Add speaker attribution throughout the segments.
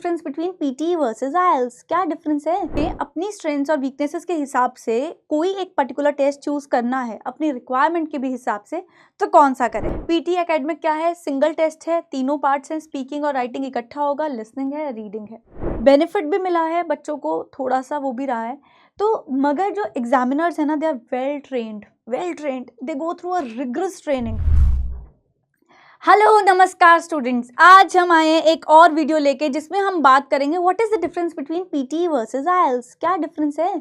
Speaker 1: Difference between PT versus IELTS? क्या difference है? अपनी स्ट्रेंथ्स और वीकनेसेस के हिसाब से कोई एक पर्टिकुलर टेस्ट चूज करना है अपनी रिक्वायरमेंट के भी हिसाब से, तो कौन सा करें? पीटी एकेडमिक क्या है? सिंगल टेस्ट है, तीनों पार्ट्स हैं, स्पीकिंग और राइटिंग इकट्ठा होगा, लिसनिंग है, रीडिंग है। बेनिफिट भी मिला है बच्चों को, थोड़ा सा वो भी रहा है। तो मगर जो एग्जामिनर्स है ना, they are well trained, they go through a rigorous training. Hello नमस्कार स्टूडेंट्स, आज हम आए हैं एक और वीडियो लेके जिसमें हम बात करेंगे what is the difference between PT versus IELTS. क्या डिफरेंस है?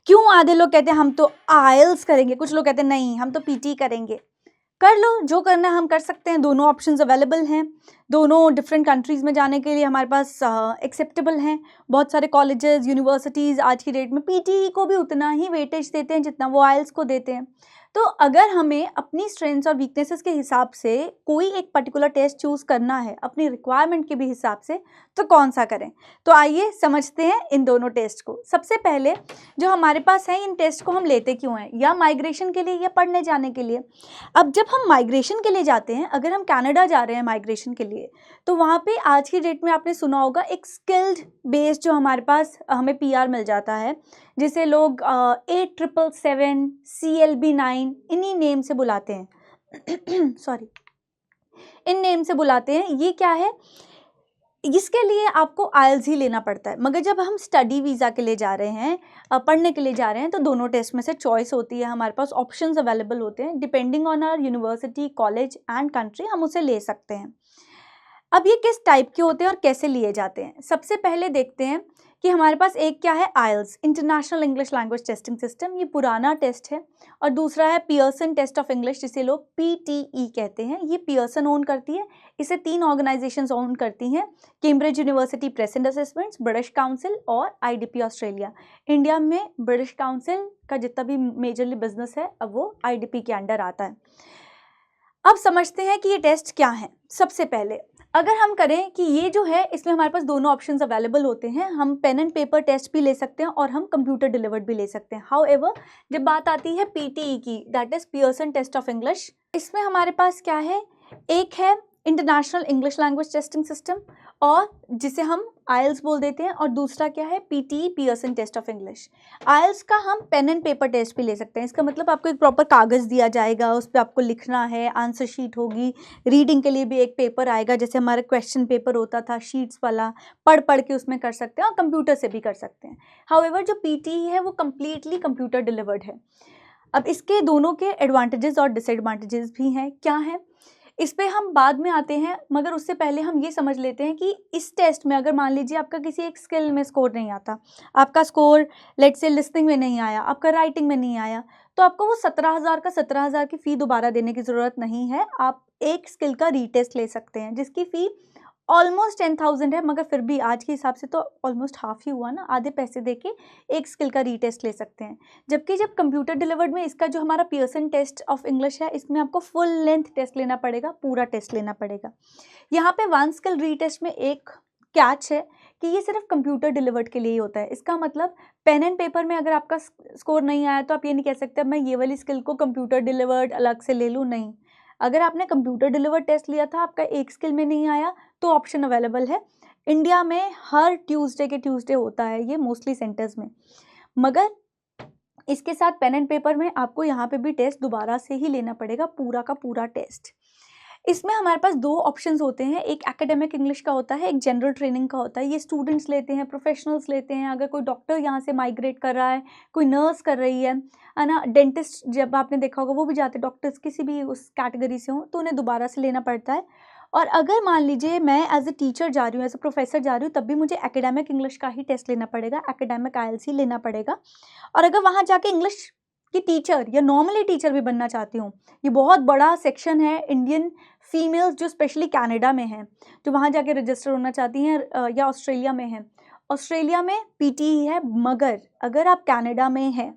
Speaker 1: क्यों आधे लोग कहते हैं हम तो आईएलटीएस करेंगे, कुछ लोग कहते हैं नहीं हम तो पीटी करेंगे। कर लो, जो करना हम कर सकते हैं, दोनों ऑप्शंस अवेलेबल हैं। दोनों डिफरेंट कंट्रीज़ में जाने के लिए हमारे पास एक्सेप्टेबल हैं। बहुत सारे कॉलेजेस, यूनिवर्सिटीज़ आज की डेट में पीटी को भी उतना ही वेटेज देते हैं जितना वो आईएलटीएस को देते हैं। तो अगर हमें अपनी स्ट्रेंथ्स और वीकनेसेस के हिसाब से कोई एक पर्टिकुलर टेस्ट चूज़ करना है अपनी रिक्वायरमेंट के भी हिसाब से, तो कौन सा करें? तो आइए समझते हैं इन दोनों टेस्ट को। सबसे पहले जो हमारे पास है, इन टेस्ट को हम लेते क्यों हैं? या माइग्रेशन के लिए या पढ़ने जाने के लिए। अब जब हम माइग्रेशन के लिए जाते हैं, अगर हम कनाडा जा रहे हैं माइग्रेशन के लिए, तो वहाँ पे आज की डेट में आपने सुना होगा एक स्किल्ड बेस जो हमारे पास हमें पीआर मिल जाता है, जिसे लोग 8777 CLB9 इन्हीं नेम से बुलाते हैं सॉरी, इन नेम से बुलाते हैं। ये क्या है? इसके लिए आपको आईएलटीएस ही लेना पड़ता है। मगर जब हम स्टडी वीज़ा के लिए जा रहे हैं, पढ़ने के लिए जा रहे हैं, तो दोनों टेस्ट में से चॉइस होती है, हमारे पास ऑप्शंस अवेलेबल होते हैं। Depending on our university, college and country हम उसे ले सकते हैं। अब ये किस टाइप के होते हैं और कैसे लिए जाते हैं? सबसे पहले देखते हैं कि हमारे पास एक क्या है, IELTS international English language testing system, ये पुराना टेस्ट है। और दूसरा है पियर्सन टेस्ट ऑफ इंग्लिश, जिसे लोग पीटीई कहते हैं। ये पियर्सन ओन करती है, इसे 3 ऑर्गेनाइजेशंस ओन करती हैं, Cambridge university press and assessments, British council और आईडीपी ऑस्ट्रेलिया। इंडिया में ब्रिटिश काउंसिल का जितना भी मेजरली बिजनेस है, अब वो आईडीपी के अंडर आता है। अब समझते हैं कि ये टेस्ट क्या है। सबसे पहले अगर हम करें कि ये जो है, इसमें हमारे पास दोनों ऑप्शंस अवेलेबल होते हैं। हम पेन एंड पेपर टेस्ट भी ले सकते हैं और हम कंप्यूटर डिलीवर्ड भी ले सकते हैं। हाउएवर जब बात आती है पीटीई की, that is Pearson test of English, इसमें हमारे पास क्या है, एक है international English language testing system, और जिसे हम आईएलटीएस बोल देते हैं, और दूसरा क्या है, PTE Pearson test of English. IELTS का हम पेन एंड पेपर टेस्ट भी ले सकते हैं। इसका मतलब आपको एक प्रॉपर कागज़ दिया जाएगा, उस पर आपको लिखना है, आंसर शीट होगी, रीडिंग के लिए भी एक पेपर आएगा, जैसे हमारा क्वेश्चन पेपर होता था शीट्स वाला, पढ़ के उसमें कर सकते हैं, और कंप्यूटर से भी कर सकते हैं। हाउएवर जो पीटीई है वो कम्प्लीटली कंप्यूटर डिलीवर्ड है। अब इसके दोनों के एडवांटेजेस और डिसएडवांटेजेस भी हैं। क्या है, इस पे हम बाद में आते हैं, मगर उससे पहले हम ये समझ लेते हैं कि इस टेस्ट में अगर मान लीजिए आपका किसी एक स्किल में स्कोर नहीं आता, आपका स्कोर लेट्स से लिसनिंग में नहीं आया, आपका राइटिंग में नहीं आया, तो आपको वो 17,000 की फ़ी दोबारा देने की ज़रूरत नहीं है। आप एक स्किल का रीटेस्ट ले सकते हैं, जिसकी फ़ी ऑलमोस्ट 10,000 है, मगर फिर भी आज के हिसाब से तो ऑलमोस्ट हाफ ही हुआ ना, आधे पैसे देके एक स्किल का रीटेस्ट ले सकते हैं। जबकि जब कंप्यूटर डिलीवर्ड में इसका जो हमारा पियर्सन टेस्ट ऑफ इंग्लिश है, इसमें आपको फुल लेंथ टेस्ट लेना पड़ेगा, पूरा टेस्ट लेना पड़ेगा। यहाँ पे वन स्किल रीटेस्ट में एक कैच है कि ये सिर्फ कंप्यूटर डिलीवर्ड के लिए ही होता है। इसका मतलब पेन एंड पेपर में अगर आपका स्कोर नहीं आया तो आप ये नहीं कह सकते मैं ये वाली स्किल को कंप्यूटर डिलीवर्ड अलग से ले लूँ, नहीं। अगर आपने कंप्यूटर डिलीवर्ड टेस्ट लिया था, आपका एक स्किल में नहीं आया, तो ऑप्शन अवेलेबल है। इंडिया में हर ट्यूसडे के ट्यूसडे होता है ये, मोस्टली सेंटर्स में। मगर इसके साथ पेन एंड पेपर में आपको यहाँ पे भी टेस्ट दोबारा से ही लेना पड़ेगा, पूरा का पूरा टेस्ट। इसमें हमारे पास 2 ऑप्शंस होते हैं, एक एकेडमिक इंग्लिश का होता है, एक जनरल ट्रेनिंग का होता है। ये स्टूडेंट्स लेते हैं, प्रोफेशनल्स लेते हैं। अगर कोई डॉक्टर यहाँ से माइग्रेट कर रहा है, कोई नर्स कर रही है ना, डेंटिस्ट जब आपने देखा होगा वो भी जाते हैं, डॉक्टर्स किसी भी उस कैटेगरी से हों तो उन्हें दोबारा से लेना पड़ता है। और अगर मान लीजिए मैं एज ए टीचर जा रही हूँ, एज ए प्रोफेसर जा रही हूँ, तब भी मुझे एकेडमिक इंग्लिश का ही टेस्ट लेना पड़ेगा, एकेडमिक आईएलटीएस ही लेना पड़ेगा। और अगर वहाँ जाके इंग्लिश की टीचर या नॉर्मली टीचर भी बनना चाहती हूँ, ये बहुत बड़ा सेक्शन है इंडियन फीमेल्स जो स्पेशली कनाडा में हैं, जो वहाँ जाके रजिस्टर होना चाहती हैं, या ऑस्ट्रेलिया में हैं। ऑस्ट्रेलिया में पीटीई है, मगर अगर आप कनाडा में हैं,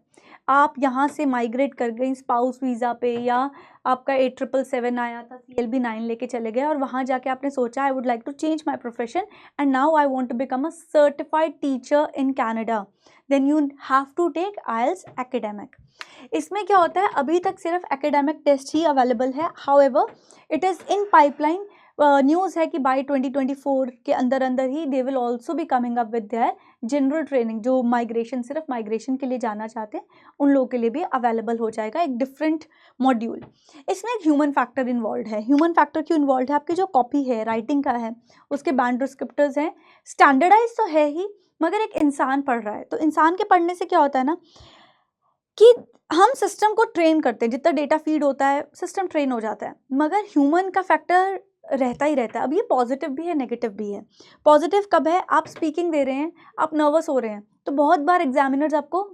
Speaker 1: आप यहाँ से माइग्रेट कर गई स्पाउस वीज़ा पे, या आपका 8777 आया था, CLB9 लेके चले गए, और वहाँ जाके आपने सोचा I would like to change my profession and now I want to become a certified teacher in Canada, then you have to take IELTS academic. इसमें क्या होता है, अभी तक सिर्फ एकेडमिक टेस्ट ही अवेलेबल है। However it is in pipeline news है कि बाय 2024 के अंदर अंदर ही दे विल ऑल्सो भी coming up with their general training, जो माइग्रेशन, सिर्फ माइग्रेशन के लिए जाना चाहते हैं उन लोगों के लिए भी अवेलेबल हो जाएगा एक डिफरेंट मॉड्यूल। इसमें एक ह्यूमन फैक्टर इन्वॉल्व है। ह्यूमन फैक्टर क्यों इन्वॉल्व है? आपकी जो कॉपी है राइटिंग का है उसके बैंड डिस्क्रिप्टर्स हैं, स्टैंडर्डाइज तो है ही, मगर एक इंसान पढ़ रहा है, तो इंसान के पढ़ने से क्या होता है ना कि हम सिस्टम को ट्रेन करते हैं, जितना डेटा फीड होता है सिस्टम ट्रेन हो जाता है, मगर ह्यूमन का फैक्टर रहता ही रहता है। अब ये पॉजिटिव भी है नेगेटिव भी है। पॉजिटिव कब है? आप स्पीकिंग दे रहे हैं, आप नर्वस हो रहे हैं, तो बहुत बार एग्जामिनर्स आपको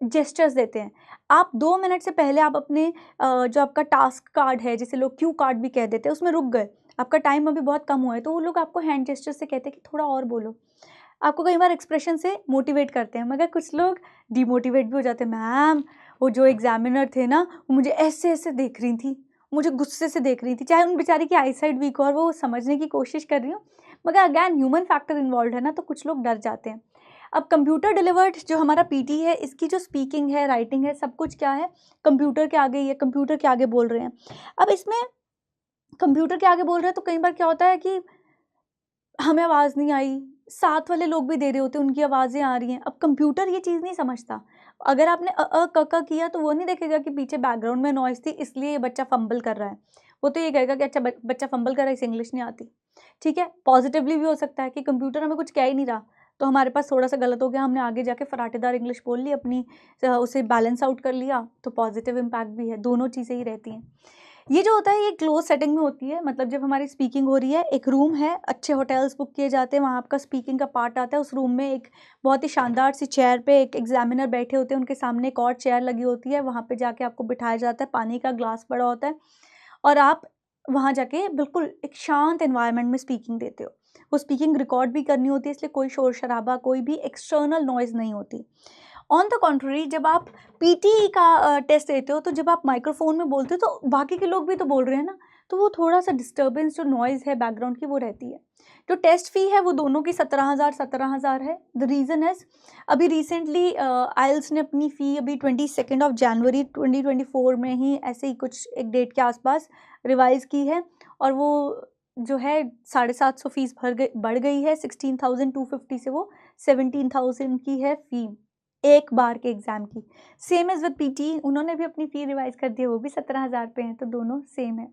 Speaker 1: जेस्चर्स देते हैं। आप 2 मिनट से पहले आप अपने जो आपका टास्क कार्ड है, जिसे लोग क्यू कार्ड भी कह देते हैं, उसमें रुक गए, आपका टाइम अभी बहुत कम हुआ है, तो वो लोग आपको हैंड जेस्चर से कहते हैं कि थोड़ा और बोलो। आपको कई बार एक्सप्रेशन से मोटिवेट करते हैं, मगर कुछ लोग डिमोटिवेट भी हो जाते हैं। मैम वो जो एग्जामिनर थे ना, वो मुझे ऐसे ऐसे देख रही थी, मुझे गुस्से से देख रही थी, चाहे उन बेचारी की आई साइड वीक हो और वो समझने की कोशिश कर रही हूँ, मगर अगैन ह्यूमन फैक्टर इन्वॉल्व है ना, तो कुछ लोग डर जाते हैं। अब कंप्यूटर डिलीवर्ड जो हमारा पीटी है, इसकी जो स्पीकिंग है, राइटिंग है, सब कुछ क्या है, कंप्यूटर के आगे ही है, कंप्यूटर के आगे बोल रहे हैं। अब इसमें कंप्यूटर के आगे बोल रहे हैं तो कई बार क्या होता है कि हमें आवाज़ नहीं आई, साथ वाले लोग भी दे रहे होते हैं, उनकी आवाज़ें आ रही हैं। अब कंप्यूटर ये चीज़ नहीं समझता। अगर आपने क क किया तो वो नहीं देखेगा कि पीछे बैकग्राउंड में नॉइज़ थी इसलिए ये बच्चा फंबल कर रहा है। वो तो ये कहेगा कि अच्छा बच्चा फंबल कर रहा है, इसे इंग्लिश नहीं आती। ठीक है? पॉजिटिवली भी हो सकता है कि कंप्यूटर हमें कुछ कह ही नहीं रहा, तो हमारे पास थोड़ा-सा गलत हो गया, हमने आगे जाके फराटेदार इंग्लिश बोल ली अपनी, उसे बैलेंस आउट कर लिया, तो पॉजिटिव इम्पैक्ट भी है। दोनों चीज़ें ही रहती हैं। ये जो होता है ये क्लोज सेटिंग में होती है, मतलब जब हमारी स्पीकिंग हो रही है, एक रूम है, अच्छे होटल्स बुक किए जाते हैं, वहाँ आपका स्पीकिंग का पार्ट आता है। उस रूम में एक बहुत ही शानदार सी चेयर पे एक एग्जामिनर बैठे होते हैं, उनके सामने एक और चेयर लगी होती है, वहाँ पे जाके आपको बिठाया जाता है, पानी का ग्लास पड़ा होता है और आप वहाँ जाके बिल्कुल एक शांत एनवायरनमेंट में स्पीकिंग देते हो। वो स्पीकिंग रिकॉर्ड भी करनी होती है, इसलिए कोई शोर शराबा, कोई भी एक्सटर्नल नॉइज़ नहीं होती। ऑन द कॉन्ट्ररी जब आप पीटी का टेस्ट देते हो, तो जब आप माइक्रोफोन में बोलते हो तो बाकी के लोग भी तो बोल रहे हैं ना, तो वो थोड़ा-सा डिस्टर्बेंस, जो नॉइज़ है बैकग्राउंड की, वो रहती है। जो टेस्ट फ़ी है वो दोनों की 17,000 है। द रीज़न इज़ अभी रिसेंटली आइल्स ने अपनी फ़ी अभी 22 ऑफ जनवरी 2024 में ही ऐसे ही कुछ एक डेट के आसपास रिवाइज़ की है, और वो जो है 750 फ़ीस बढ़ गई है। 16,250 से वो 17,000 की है फ़ी एक बार के एग्ज़ाम की। सेम एज़ विद पीटी, उन्होंने भी अपनी फ़ी रिवाइज़ कर दी है, वो भी 17,000 पे हैं, तो दोनों सेम है।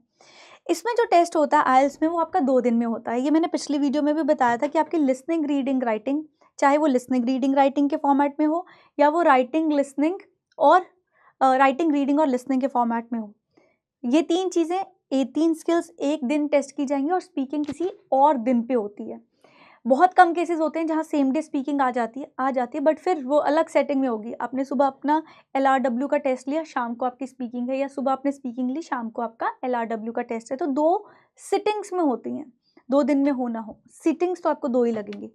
Speaker 1: इसमें जो टेस्ट होता है आइल्स में, वो आपका 2 दिन में होता है। ये मैंने पिछली वीडियो में भी बताया था कि आपकी लिसनिंग, रीडिंग, राइटिंग, चाहे वो लिसनिंग, रीडिंग, राइटिंग के फॉर्मेट में हो, या वो राइटिंग, लिसनिंग और राइटिंग, रीडिंग और लिसनिंग के फॉर्मेट में हो। ये 3 चीज़ें, ये 3 स्किल्स एक दिन टेस्ट की जाएँगी, और स्पीकिंग किसी और दिन पे होती है। बहुत कम केसेस होते हैं जहाँ सेम डे स्पीकिंग आ जाती है, बट फिर वो अलग सेटिंग में होगी। आपने सुबह अपना एलआरडब्ल्यू का टेस्ट लिया, शाम को आपकी स्पीकिंग है, या सुबह आपने स्पीकिंग ली, शाम को आपका एलआरडब्ल्यू का टेस्ट है, तो 2 सिटिंग्स में होती हैं। 2 दिन में हो ना हो, सिटिंग्स तो आपको 2 ही लगेंगी।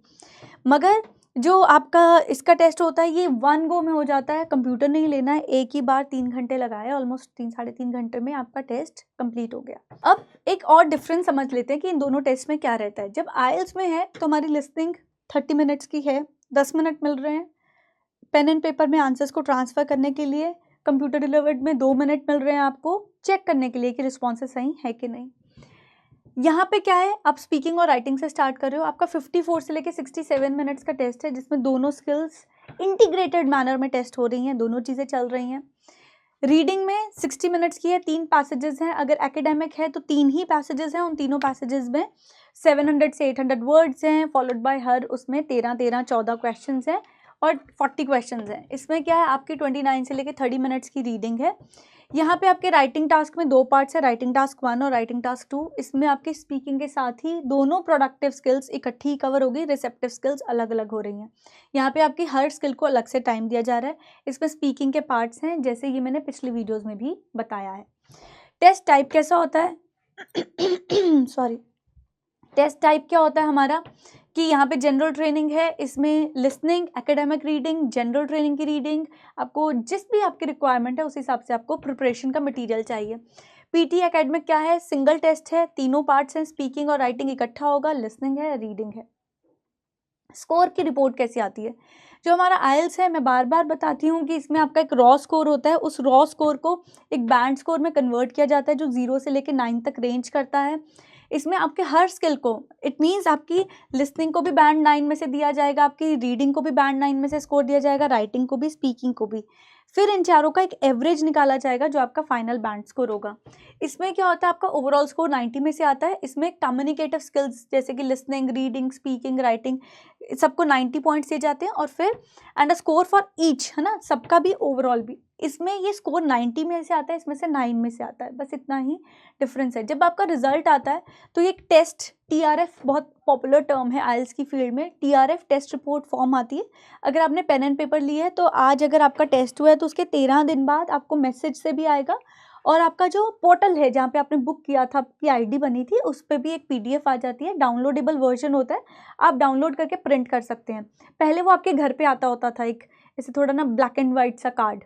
Speaker 1: मगर जो आपका इसका टेस्ट होता है ये 1 गो में हो जाता है, कंप्यूटर नहीं लेना है, एक ही बार 3 घंटे लगाए, ऑलमोस्ट 3 साढ़े 3 घंटे में आपका टेस्ट कंप्लीट हो गया। अब एक और डिफरेंस समझ लेते हैं कि इन दोनों टेस्ट में क्या रहता है। जब आइल्स में है तो हमारी लिसनिंग 30 मिनट्स की है, 10 मिनट मिल रहे हैं पेन एंड पेपर में आंसर्स को ट्रांसफ़र करने के लिए। कंप्यूटर डिलीवर्ड में 2 मिनट मिल रहे हैं आपको चेक करने के लिए कि रिस्पॉन्सेज सही है कि नहीं। यहाँ पे क्या है, आप स्पीकिंग और राइटिंग से स्टार्ट कर रहे हो, आपका 54 से लेके 67 मिनट्स का टेस्ट है, जिसमें दोनों स्किल्स इंटीग्रेटेड मैनर में टेस्ट हो रही हैं, दोनों चीज़ें चल रही हैं। रीडिंग में 60 मिनट्स की है, 3 पैसेजेस हैं, अगर एकेडमिक है तो 3 ही पैसेजेस हैं, उन तीनों पैसेजेस में 700 से 800 वर्ड्स हैं, फॉलोड बाय हर उसमें 13-14 क्वेश्चंस हैं और 40 क्वेश्चंस हैं। इसमें क्या है, आपकी 29 से लेके 30 मिनट्स की रीडिंग है। यहाँ पे आपके राइटिंग टास्क में 2 पार्ट्स है, राइटिंग टास्क 1 और राइटिंग टास्क 2। इसमें आपकी स्पीकिंग के साथ ही दोनों प्रोडक्टिव स्किल्स इकट्ठी कवर होगी, रिसेप्टिव स्किल्स अलग अलग हो रही हैं। यहाँ पे आपकी हर स्किल को अलग से टाइम दिया जा रहा है। इसमें स्पीकिंग के पार्ट्स हैं, जैसे ये मैंने पिछली वीडियोज़ में भी बताया है। टेस्ट टाइप कैसा होता है सॉरी, टेस्ट टाइप क्या होता है हमारा कि यहाँ पे जनरल ट्रेनिंग है, इसमें listening, academic reading, general training की रीडिंग, आपको जिस भी आपकी रिक्वायरमेंट है उस हिसाब से आपको प्रिपरेशन का मटेरियल चाहिए। पीटी एकेडमिक क्या है, सिंगल टेस्ट है, तीनों पार्ट्स हैं, स्पीकिंग और राइटिंग इकट्ठा होगा, लिसनिंग है, रीडिंग है। स्कोर की रिपोर्ट कैसी आती है, जो हमारा आइल्स है, मैं बार बार बताती हूँ कि इसमें आपका एक रॉ स्कोर होता है, उस रॉ स्कोर को एक बैंड स्कोर में कन्वर्ट किया जाता है, जो 0 से लेकर 9 तक रेंज करता है। इसमें आपके हर स्किल को, इट मीन्स आपकी लिसनिंग को भी बैंड 9 में से दिया जाएगा, आपकी रीडिंग को भी बैंड 9 में से स्कोर दिया जाएगा, राइटिंग को भी, स्पीकिंग को भी। फिर इन चारों का एक एवरेज निकाला जाएगा जो आपका फाइनल बैंड स्कोर होगा। इसमें क्या होता है, आपका ओवरऑल स्कोर 90 में से आता है। इसमें कम्युनिकेटिव स्किल्स जैसे कि लिसनिंग, रीडिंग, स्पीकिंग, राइटिंग, सबको 90 पॉइंट्स दिए जाते हैं। और फिर and a score for each, है ना, सबका भी ओवरऑल भी। इसमें ये स्कोर 90 में से आता है, इसमें से 9 में से आता है, बस इतना ही डिफरेंस है। जब आपका रिजल्ट आता है तो ये एक टेस्ट, टीआरएफ बहुत पॉपुलर टर्म है आइल्स की फील्ड में, टीआरएफ टेस्ट रिपोर्ट फॉर्म आती है। अगर आपने पेन एंड पेपर लिया है तो आज अगर आपका टेस्ट हुआ है तो उसके 13 दिन बाद आपको मैसेज से भी आएगा, और आपका जो पोर्टल है जहाँ पे आपने बुक किया था, आपकी आईडी बनी थी, उस पर भी एक पीडीएफ आ जाती है, डाउनलोडेबल वर्जन होता है, आप डाउनलोड करके प्रिंट कर सकते हैं। पहले वो आपके घर पे आता होता था एक ऐसे थोड़ा ना ब्लैक एंड वाइट सा कार्ड।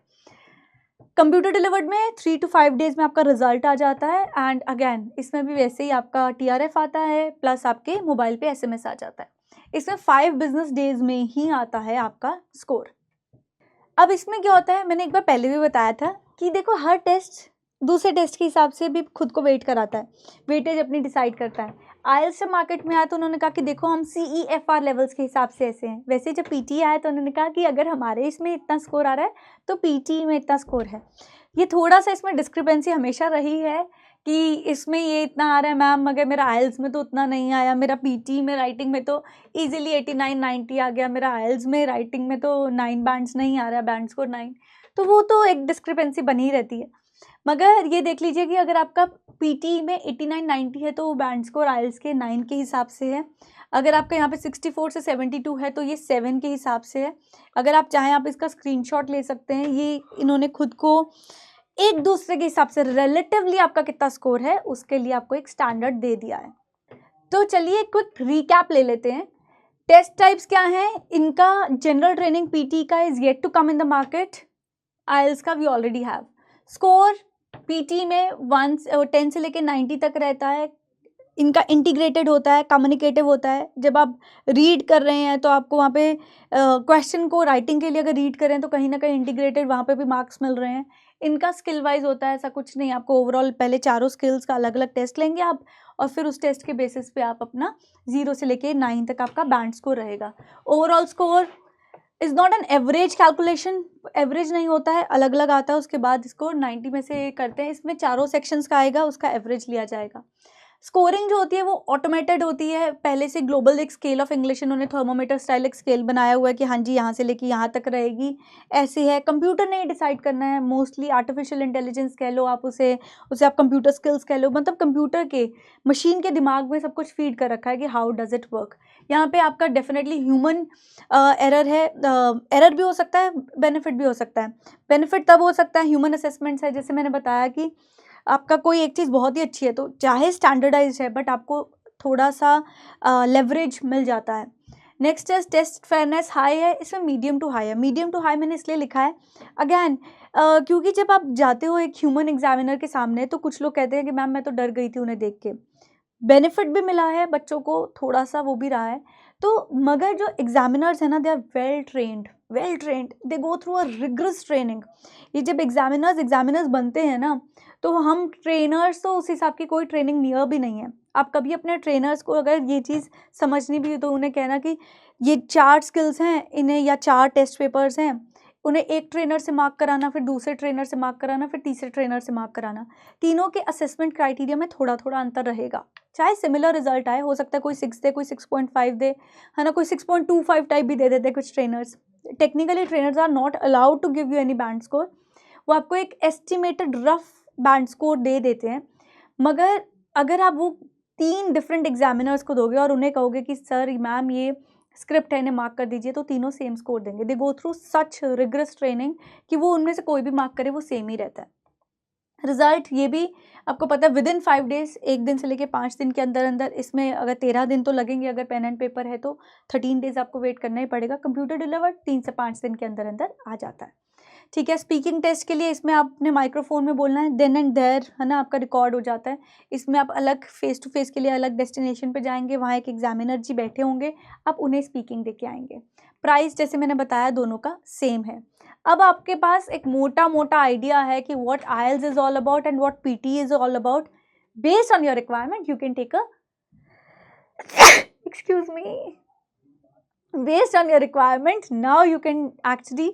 Speaker 1: कंप्यूटर डिलीवर्ड में 3 to 5 डेज में आपका रिजल्ट आ जाता है। एंड अगेन इसमें भी वैसे ही आपका टीआरएफ आता है, प्लस आपके मोबाइल पे एसएमएस आ जाता है। इसमें 5 बिजनेस डेज में ही आता है आपका स्कोर। अब इसमें क्या होता है, मैंने एक बार पहले भी बताया था कि देखो हर टेस्ट दूसरे टेस्ट के हिसाब से भी खुद को वेट कराता है, वेटेज अपनी डिसाइड करता है। आइल्स जब मार्केट में आया तो उन्होंने कहा कि देखो हम CEFR लेवल्स के हिसाब से ऐसे हैं। वैसे जब पीटी आया तो उन्होंने कहा कि अगर हमारे इसमें इतना स्कोर आ रहा है तो पीटी में इतना स्कोर है। ये थोड़ा सा इसमें डिस्क्रिपेंसी हमेशा रही है कि इसमें ये इतना आ रहा है मैम, मगर मेरा आइल्स में तो उतना नहीं आया, मेरा पीटी में राइटिंग में तो ईजिली 89-90 आ गया, मेरा आइल्स में राइटिंग में तो 9 बैंड्स नहीं आ रहा, बैंड स्कोर 9। तो वो तो एक डिस्क्रिपेंसी बनी रहती है। मगर ये देख लीजिए कि अगर आपका पीटी में 89-90 है तो वो बैंड स्कोर आइल्स के 9 के हिसाब से है। अगर आपका यहाँ पे 64 से 72 है तो ये 7 के हिसाब से है। अगर आप चाहें आप इसका स्क्रीनशॉट ले सकते हैं, ये इन्होंने खुद को एक दूसरे के हिसाब से रिलेटिवली आपका कितना स्कोर है उसके लिए आपको एक स्टैंडर्ड दे दिया है। तो चलिए क्विक रिकैप ले लेते हैं। टेस्ट टाइप्स क्या हैं इनका, जनरल ट्रेनिंग पीटी का is yet to come in the market, IELTS का we already have. Score PT में 10 से लेके 90 तक रहता है। इनका इंटीग्रेटेड होता है, कम्युनिकेटिव होता है। जब आप रीड कर रहे हैं तो आपको वहाँ पे क्वेश्चन को राइटिंग के लिए अगर रीड करें तो कहीं ना कहीं इंटीग्रेटेड वहाँ पे भी मार्क्स मिल रहे हैं। इनका स्किल वाइज होता है, ऐसा कुछ नहीं, आपको ओवरऑल पहले चारों स्किल्स का अलग अलग टेस्ट लेंगे आप, और फिर उस टेस्ट के बेसिस पे आप अपना 0 से लेके 9 तक आपका बैंड स्कोर रहेगा। Overall score is not an average calculation, average नहीं होता है, अलग अलग आता है। उसके बाद इसको 90 में से करते हैं, इसमें चारों सेक्शंस का आएगा, उसका एवरेज लिया जाएगा। स्कोरिंग जो होती है वो ऑटोमेटेड होती है। पहले से ग्लोबल एक स्केल ऑफ इंग्लिश इन्होंने थर्मोमीटर स्टाइल एक स्केल बनाया हुआ है कि हाँ जी यहाँ से लेके यहाँ तक रहेगी, ऐसे है। कंप्यूटर ने डिसाइड करना है, मोस्टली आर्टिफिशियल इंटेलिजेंस कह लो आप उसे आप कंप्यूटर स्किल्स कह लो, मतलब कंप्यूटर के मशीन के दिमाग में सब कुछ फीड कर रखा है कि हाउ डज इट वर्क। यहाँ पे आपका डेफिनेटली ह्यूमन एरर है, एरर भी हो सकता है, बेनिफिट भी हो सकता है। बेनिफिट तब हो सकता है ह्यूमन असेसमेंट्स है, जैसे मैंने बताया कि आपका कोई एक चीज़ बहुत ही अच्छी है तो चाहे स्टैंडर्डाइज है बट आपको थोड़ा सा लेवरेज मिल जाता है। नेक्स्ट है टेस्ट फेयरनेस हाई है, इसमें मीडियम टू हाई है। मीडियम टू हाई मैंने इसलिए लिखा है अगैन क्योंकि जब आप जाते हो एक ह्यूमन एग्जामिनर के सामने तो कुछ लोग कहते हैं कि मैम मैं तो डर गई थी उन्हें देख के। बेनिफिट भी मिला है बच्चों को, थोड़ा सा वो भी रहा है तो, मगर जो एग्जामिनर्स हैं ना they are well trained, they go through a rigorous training. ये जब एग्जामिनर्स बनते हैं ना तो हम ट्रेनर्स तो उस हिसाब की कोई ट्रेनिंग नियर भी नहीं है। आप कभी अपने ट्रेनर्स को अगर ये चीज़ समझनी भी हो तो उन्हें कहना कि ये 4 स्किल्स हैं इन्हें, या 4 टेस्ट पेपर्स हैं, उन्हें एक ट्रेनर से मार्क कराना, फिर दूसरे ट्रेनर से मार्क कराना, फिर तीसरे ट्रेनर से मार्क कराना। तीनों के असेसमेंट क्राइटेरिया में थोड़ा थोड़ा अंतर रहेगा, चाहे सिमिलर रिजल्ट आए, हो सकता है कोई 6 दे, कोई 6.5 दे, है ना, कोई 6.25 टाइप भी दे देते कुछ trainers. Technically trainers are not allowed to give you any band score, वो आपको एक एस्टिमेटेड रफ बैंड स्कोर दे देते हैं। मगर अगर आप वो 3 डिफरेंट एग्जामिनर्स को दोगे और उन्हें कहोगे कि सर मैम ये स्क्रिप्ट है इन्हें मार्क कर दीजिए, तो तीनों सेम स्कोर देंगे। They go through such rigorous training कि वो उनमें से कोई भी मार्क करे वो सेम ही रहता है। रिजल्ट ये भी आपको पता है विदिन 5 डेज, 1 दिन से लेके 5 दिन के अंदर अंदर, इसमें अगर 13 दिन तो लगेंगे अगर पेन एंड पेपर है तो 13 डेज आपको वेट करना ही पड़ेगा। कंप्यूटर डिलीवर्ड 3 से 5 दिन के अंदर अंदर आ जाता है। ठीक है, स्पीकिंग टेस्ट के लिए इसमें आपने माइक्रोफोन में बोलना है, देन एंड देयर, है ना, आपका रिकॉर्ड हो जाता है। इसमें आप अलग फेस टू फेस के लिए अलग डेस्टिनेशन पे जाएंगे, वहाँ एक एग्जामिनर जी बैठे होंगे, आप उन्हें स्पीकिंग दे के आएंगे। प्राइस जैसे मैंने बताया दोनों का सेम है। अब आपके पास एक मोटा मोटा आइडिया है कि what IELTS is all about and what PTE is all about. based on your requirement you can take a excuse me, based on your requirement now you can actually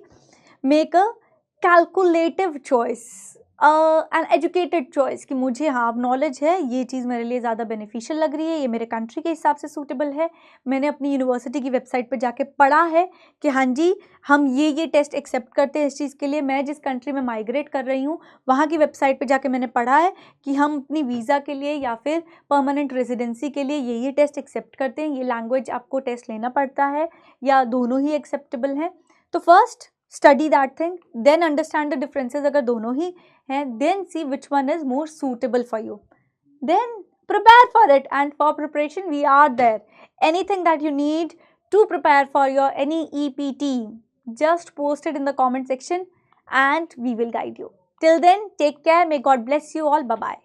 Speaker 1: make a calculative choice, an educated choice कि मुझे हाँ knowledge है, ये चीज़ मेरे लिए ज़्यादा beneficial लग रही है, ये मेरे कंट्री के हिसाब से सूटेबल है, मैंने अपनी यूनिवर्सिटी की वेबसाइट पर जाके पढ़ा है कि हाँ जी हम ये टेस्ट एक्सेप्ट करते हैं इस चीज़ के लिए, मैं जिस कंट्री में माइग्रेट कर रही हूँ वहाँ की वेबसाइट पर जाके मैंने पढ़ा है कि हम अपनी वीज़ा के लिए या फिर परमानेंट रेजिडेंसी के लिए ये टेस्ट एक्सेप्ट करते हैं, ये लैंग्वेज आपको टेस्ट लेना पड़ता है या दोनों ही एक्सेप्टेबल हैं। तो first study that thing, then understand the differences अगर दोनों ही हैं, then see which one is more suitable for you, then prepare for it, and for preparation we are there. Anything that you need to prepare for your any EPT, just post it in the comment section and we will guide you. Till then, take care, may God bless you all, bye bye.